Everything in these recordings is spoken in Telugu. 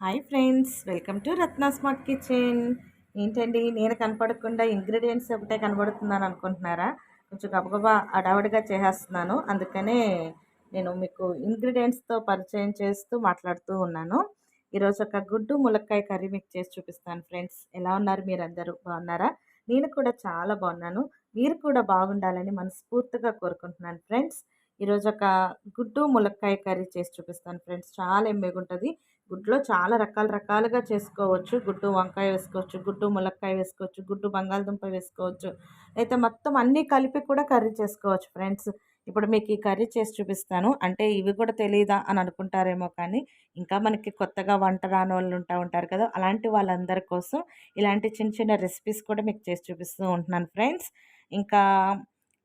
Hi friends, welcome to Ratna smart kitchen. ఏంటండి నేను కనపడకుండా ఇంగ్రీడియంట్స్ ఒకటే కనబడుతున్నాను అనుకుంటున్నారా? కొంచెం గబగబా అడావుడిగా చేసేస్తున్నాను. అందుకనే నేను మీకు ఇంగ్రీడియంట్స్తో పరిచయం చేస్తూ మాట్లాడుతూ ఉన్నాను. ఈరోజు ఒక గుడ్డు ములక్కాయ కర్రీ మీకు చేసి చూపిస్తాను ఫ్రెండ్స్. ఎలా ఉన్నారు? మీరందరూ బాగున్నారా? నేను కూడా చాలా బాగున్నాను. మీరు కూడా బాగుండాలని మనస్ఫూర్తిగా కోరుకుంటున్నాను ఫ్రెండ్స్. ఈరోజు ఒక గుడ్డు ములక్కాయ కర్రీ చేసి చూపిస్తాను ఫ్రెండ్స్. చాలా ఎమ్మగుంటుంది. గుడ్లో చాలా రకాలుగా చేసుకోవచ్చు. గుడ్డు వంకాయ వేసుకోవచ్చు, గుడ్డు ములక్కాయ వేసుకోవచ్చు, గుడ్డు బంగాళదుంప వేసుకోవచ్చు. అయితే మొత్తం అన్నీ కలిపి కూడా కర్రీ చేసుకోవచ్చు ఫ్రెండ్స్. ఇప్పుడు మీకు ఈ కర్రీ చేసి చూపిస్తాను. అంటే ఇవి కూడా తెలీదా అని అనుకుంటారేమో, కానీ ఇంకా మనకి కొత్తగా వంట రాని వాళ్ళు ఉంటారు కదా, అలాంటి వాళ్ళందరి కోసం ఇలాంటి చిన్న చిన్న రెసిపీస్ కూడా మీకు చేసి చూపిస్తూ ఉంటున్నాను ఫ్రెండ్స్. ఇంకా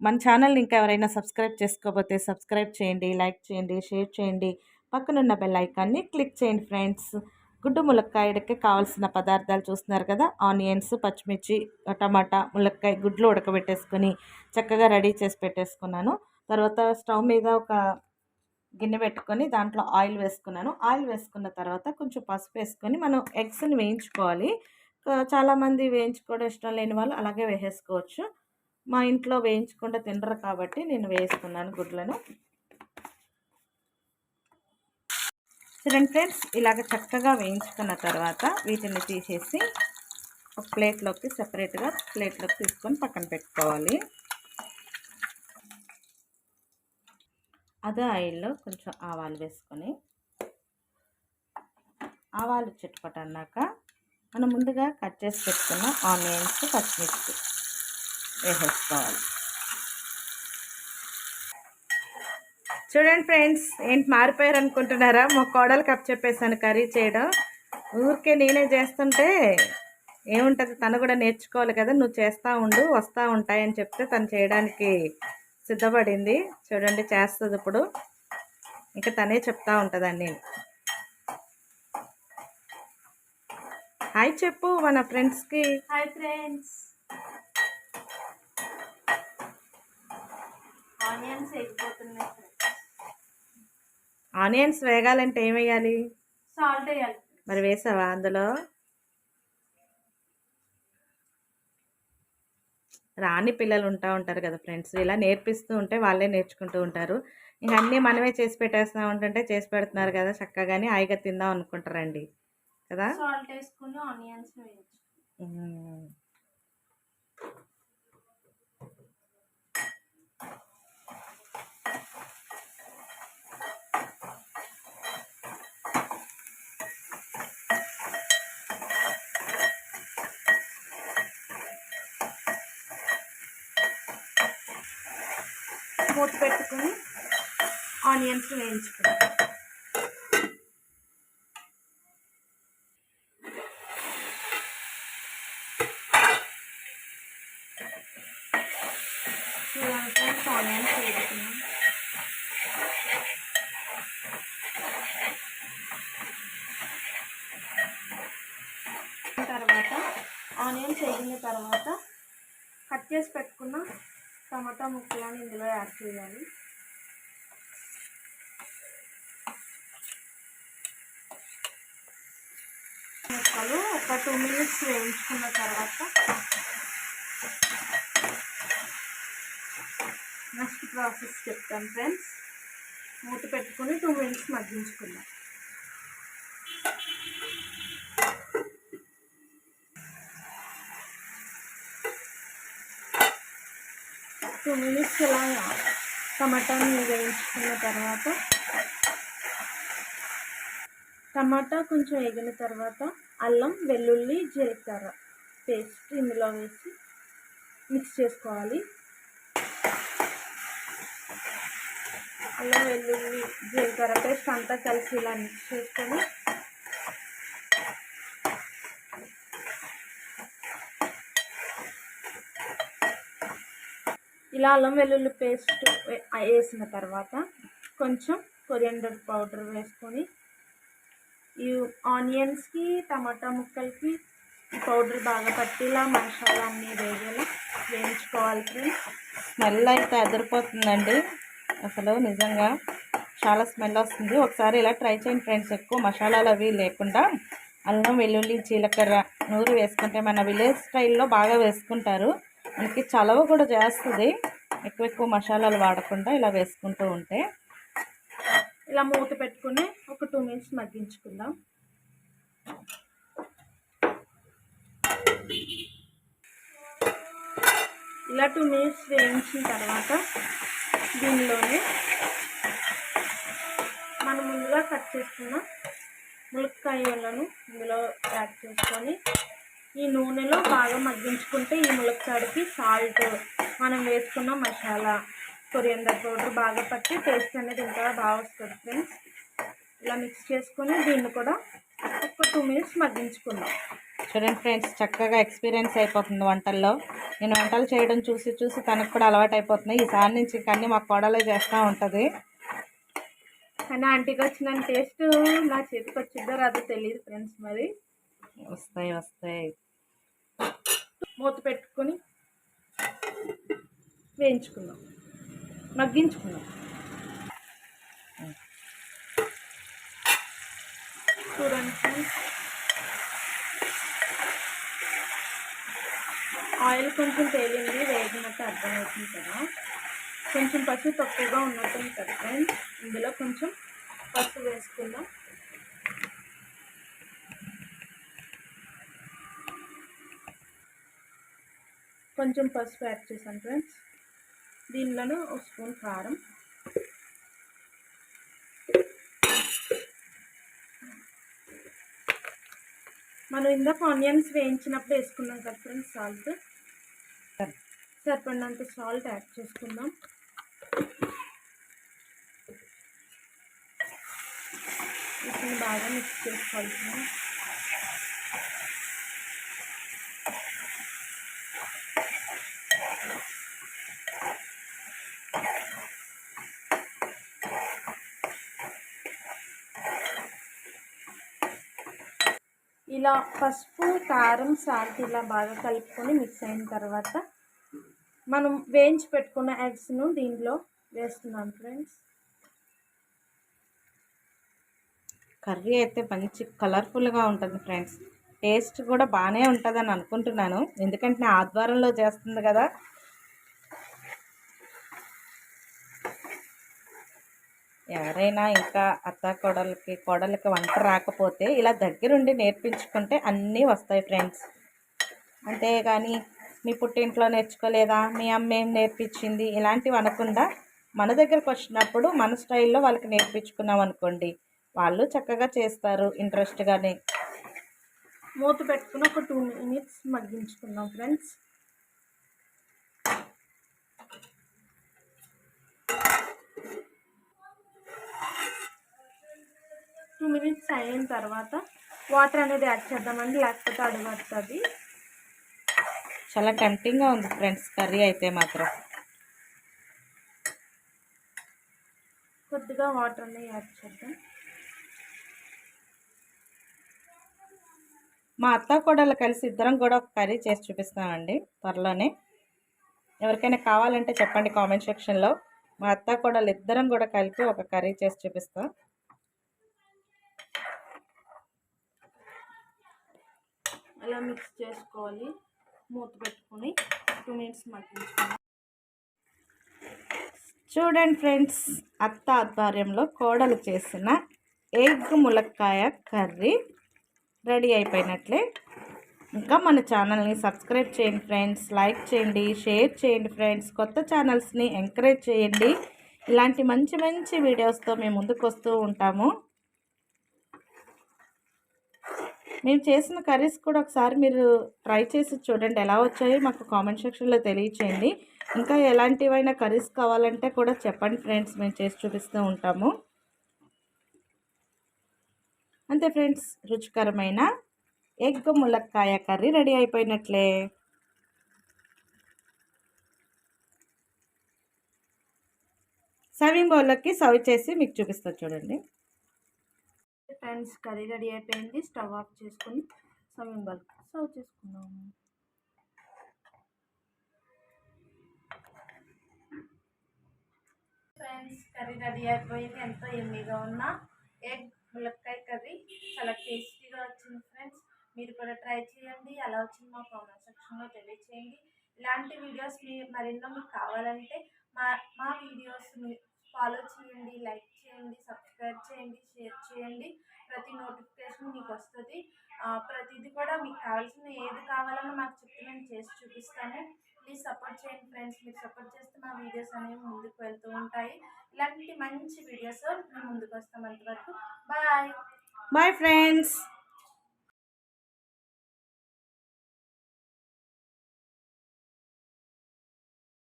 మన ఛానల్ని ఇంకా ఎవరైనా సబ్స్క్రైబ్ చేసుకోకపోతే సబ్స్క్రైబ్ చేయండి, లైక్ చేయండి, షేర్ చేయండి. పక్కనున్న బెల్ ఐకాన్ని క్లిక్ చేయండి ఫ్రెండ్స్. గుడ్డు ములక్కాయకి కావాల్సిన పదార్థాలు చూస్తున్నారు కదా. ఆనియన్స్, పచ్చిమిర్చి, టమాటా, ములక్కాయ, గుడ్లు ఉడకబెట్టేసుకొని చక్కగా రెడీ చేసి పెట్టేసుకున్నాను. తర్వాత స్టవ్ మీద ఒక గిన్నె పెట్టుకొని దాంట్లో ఆయిల్ వేసుకున్నాను. ఆయిల్ వేసుకున్న తర్వాత కొంచెం పసుపు వేసుకొని మనం ఎగ్స్ని వేయించుకోవాలి. చాలామంది వేయించుకోవడం ఇష్టం లేని వాళ్ళు అలాగే వేసేసుకోవచ్చు. మా ఇంట్లో వేయించకుండా తినరు కాబట్టి నేను వేసుకున్నాను గుడ్లను. చూడండి ఫ్రెండ్స్, ఇలాగ చక్కగా వేయించుకున్న తర్వాత వీటిని తీసేసి ఒక ప్లేట్లోకి సెపరేట్గా ప్లేట్లోకి తీసుకొని పక్కన పెట్టుకోవాలి. అదే ఆయిల్లో కొంచెం ఆవాలు వేసుకొని, ఆవాలు చిటపట అన్నాక మనం ముందుగా కట్ చేసి పెట్టుకున్న ఆనియన్స్, పచ్చిమిర్చి వేసేసుకోవాలి. చూడండి ఫ్రెండ్స్, ఏంటి మారిపోయారు అనుకుంటున్నారా? మా కోడలు కప్ చెప్పేసాను కర్రీ చేయడం. ఊరికే నేనే చేస్తుంటే ఏముంటుంది, తను కూడా నేర్చుకోవాలి కదా. నువ్వు చేస్తూ ఉండు, వస్తూ ఉంటాయని చెప్తే తను చేయడానికి సిద్ధపడింది. చూడండి చేస్తుంది ఇప్పుడు. ఇంకా తనే చెప్తా ఉంటుందండి. హాయ్ చెప్పు మన ఫ్రెండ్స్కి. Hi friends. ఆనియన్స్ వేగిపోతున్నాయి. ఆనియన్స్ వేగాలంటే ఏం వేయాలి? సాల్ట్ వేయాలి. మరి వేసావా అందులో? రాని పిల్లలు ఉంటారు కదా ఫ్రెండ్స్, ఇలా నేర్పిస్తూ ఉంటే వాళ్ళే నేర్చుకుంటూ ఉంటారు. ఇంకా అన్నీ మనమే చేసి పెట్టేస్తూ ఉంటుంటే చేసి పెడుతున్నారు కదా చక్కగానే హాయిగా తిందాం అనుకుంటారండి కదా. సాల్ట్ వేసుకుని ఆనియన్స్ వేయించు. మూత పెట్టుకుని ఆనియన్స్ వేయించుకున్నాం. ఆనియన్స్ వేసుకున్నాం. తర్వాత ఆనియన్స్ వేగిన తర్వాత కట్ చేసి పెట్టుకున్న టమాటా ముక్కలను ఇందులో యాడ్ చేయాలి. ముక్కలు ఒక 2 minutes వేయించుకున్న తర్వాత నెక్స్ట్ ప్రాసెస్ చెప్తాను ఫ్రెండ్స్. మూత పెట్టుకుని 2 minutes మగ్గించుకుందాం. టూ మినిట్స్ ఇలా టమాటాని వేయించుకున్న తర్వాత టమాటా కొంచెం వేగిన తర్వాత అల్లం, వెల్లుల్లి, జీలకర్ర పేస్ట్ ఇందులో వేసి మిక్స్ చేసుకోవాలి. అల్లం, వెల్లుల్లి, జీలకర్ర పేస్ట్ అంతా కలిసి ఇలా మిక్స్ చేసుకొని ఇలా అల్లం వెల్లుల్లి పేస్ట్ వేసిన తర్వాత కొంచెం కొరియాండర్ పౌడర్ వేసుకొని ఈ ఆనియన్స్కి, టమాటా ముక్కలకి పౌడర్ బాగా పట్టిలా మసాలా అన్నీ వేగేలా వేయించుకోవాలి ఫ్రెండ్స్. స్మెల్ అయితే అదిరిపోతుందండి అసలు నిజంగా. చాలా స్మెల్ వస్తుంది. ఒకసారి ఇలా ట్రై చేయండి ఫ్రెండ్స్. ఎక్కువ మసాలాలు అవి లేకుండా అల్లం వెల్లుల్లి జీలకర్ర నూరు వేసుకుంటే మన విలేజ్ స్టైల్లో బాగా వేసుకుంటారు. మనకి చలవ కూడా చేస్తుంది ఎక్కువ మసాలాలు వాడకుండా ఇలా వేసుకుంటూ ఉంటే. ఇలా మూత పెట్టుకుని ఒక 2 మినిట్స్ మగ్గించుకుందాం. ఇలా 2 మినిట్స్ వేయించిన తర్వాత దీనిలోనే మనం ముందుగా కట్ చేసుకున్న ములక్కాయలను ఇందులో యాడ్ చేసుకొని ఈ నూనెలో బాగా మగ్గించుకుంటే ఈ ములక్కాడకి సాల్ట్, మనం వేసుకున్న మసాలా, కొరియండర్ పౌడర్ బాగా పట్టి టేస్ట్ అనేది ఇంకా బాగా వస్తుంది ఫ్రెండ్స్. ఇలా మిక్స్ చేసుకొని దీన్ని కూడా ఒక 2 మినిట్స్ మగ్గించుకుందాం. చూడండి ఫ్రెండ్స్, చక్కగా ఎక్స్పీరియన్స్ అయిపోతుంది వంటల్లో. నేను వంటలు చేయడం చూసి చూసి తనకు కూడా అలవాటు అయిపోతుంది. ఈసారి నుంచి కన్నీ మా కోడలే చేస్తూ ఉంటుంది. కానీ ఆంటీకి వచ్చిన టేస్ట్ నా చేతికి వచ్చిద్దో రాదో తెలియదు ఫ్రెండ్స్. మరి వస్తాయి. మూత పెట్టుకొని వేయించుకుందాం, మగ్గించుకుందాం. చూడండి ఫ్రెండ్స్, ఆయిల్ కొంచెం తేలింది, వేగినట్టు అర్థమవుతుంది కదా. కొంచెం పసుపు తక్కువగా ఉన్నట్టుంది కదా ఫ్రెండ్స్. ఇందులో కొంచెం పసుపు వేసుకుందాం. కొంచెం పసుపు యాడ్ చేశాను ఫ్రెండ్స్. దీనిలోనే ఒక స్పూన్ కారం, మనం ఇందాక ఆనియన్స్ వేయించినప్పుడు వేసుకున్నాం కదా ఫ్రెండ్స్ సాల్ట్, సరిపడినంత సాల్ట్ యాడ్ చేసుకుందాం. వీటిని బాగా మిక్స్ చేసుకోవాల్సిన ఇలా పసుపు, కారం, సాల్ట్ ఇలా బాగా కలుపుకొని మిక్స్ అయిన తర్వాత మనం వేయించి పెట్టుకున్న ఎగ్స్ను దీంట్లో వేస్తున్నాం ఫ్రెండ్స్. కర్రీ అయితే మంచి కలర్ఫుల్గా ఉంటుంది ఫ్రెండ్స్. టేస్ట్ కూడా బాగానే ఉంటుందని అనుకుంటున్నాను, ఎందుకంటే నా ఆధ్వర్యంలో చేస్తుంది కదా. ఎవరైనా ఇంకా అత్త కోడలకి వంట రాకపోతే ఇలా దగ్గరుండి నేర్పించుకుంటే అన్నీ వస్తాయి ఫ్రెండ్స్. అంతేగాని మీ పుట్టింట్లో నేర్చుకోలేదా, మీ అమ్మ ఏం నేర్పించింది ఇలాంటివి అనకుండా మన దగ్గరకు వచ్చినప్పుడు మన స్టైల్లో వాళ్ళకి నేర్పించుకున్నాం అనుకోండి, వాళ్ళు చక్కగా చేస్తారు ఇంట్రెస్ట్గానే. మూత పెట్టుకుని ఒక 2 మినిట్స్ మగ్గించుకుందాం ఫ్రెండ్స్. టూ మినిట్స్ అయిన తర్వాత వాటర్ అనేది యాడ్ చేద్దామండి, లేకపోతే అడుగుతుంది. చాలా టెంప్టింగ్గా ఉంది ఫ్రెండ్స్ కర్రీ అయితే మాత్రం. కొద్దిగా వాటర్ అనేది యాడ్ చేద్దాం. మా అత్త కోడలు కలిసి ఇద్దరం కూడా ఒక కర్రీ చేసి చూపిస్తామండి త్వరలోనే. ఎవరికైనా కావాలంటే చెప్పండి కామెంట్ సెక్షన్లో. మా అత్త కోడలు ఇద్దరం కూడా కలిపి ఒక కర్రీ చేసి చూపిస్తాం. అలా మిక్స్ చేసుకోవాలి. మూత పెట్టుకొని 2 మినిట్స్ మగ్గించుకోవాలి. చూడండి ఫ్రెండ్స్, అత్త ఆధ్వర్యంలో కోడలు చేసిన ఎగ్ ములక్కాయ కర్రీ రెడీ అయిపోయినట్లే. ఇంకా మన ఛానల్ని సబ్స్క్రైబ్ చేయండి ఫ్రెండ్స్, లైక్ చేయండి, షేర్ చేయండి ఫ్రెండ్స్. కొత్త ఛానల్స్ని ఎంకరేజ్ చేయండి. ఇలాంటి మంచి మంచి వీడియోస్తో మేము ముందుకు వస్తూ ఉంటాము. మేము చేసిన కర్రీస్ కూడా ఒకసారి మీరు ట్రై చేసి చూడండి, ఎలా వచ్చాయో మాకు కామెంట్ సెక్షన్లో తెలియచేయండి. ఇంకా ఎలాంటివైనా కర్రీస్ కావాలంటే కూడా చెప్పండి ఫ్రెండ్స్, మేము చేసి చూపిస్తూ ఉంటాము. అంతే ఫ్రెండ్స్, రుచికరమైన ఎగ్ ములక్కాయ కర్రీ రెడీ అయిపోయినట్లే. సర్వింగ్ బౌల్లోకి సర్వ్ చేసి మీకు చూపిస్తాను చూడండి ఫ్రెండ్స్. కర్రీ రెడీ అయిపోయింది. స్టవ్ ఆఫ్ చేసుకొని సర్వింగ్ బౌల్ సర్వ్ చేసుకున్నాము. ఫ్రెండ్స్, కర్రీ రెడీ అయిపోయింది. ఎంతో ఎమ్మీగా ఉన్న ఎగ్ ములక్కాయ కర్రీ చాలా టేస్టీగా వచ్చింది ఫ్రెండ్స్. మీరు కూడా ట్రై చేయండి. ఎలా వచ్చింది మా కామెంట్ సెక్షన్లో తెలియచేయండి. ఇలాంటి వీడియోస్ మరెన్నో మీకు కావాలంటే మా మా వీడియోస్ని ఫాలో చేయండి, లైక్ చేయండి, సబ్స్క్రైబ్ చేయండి, షేర్ చేయండి. ప్రతి నోటిఫికేషన్ మీకు వస్తుంది. ప్రతిదీ కూడా మీకు కావాల్సిన ఏది కావాలన్నా మాకు చెప్తే మేము చేసి చూపిస్తాము. ప్లీజ్ సపోర్ట్ చేయండి ఫ్రెండ్స్. మీరు సపోర్ట్ చేస్తే మా వీడియోస్ అనేవి ముందుకు వెళ్తూ ఉంటాయి. ఇలాంటి మంచి వీడియోస్ మేము ముందుకు వస్తాం. అంతవరకు బాయ్. Bye friends.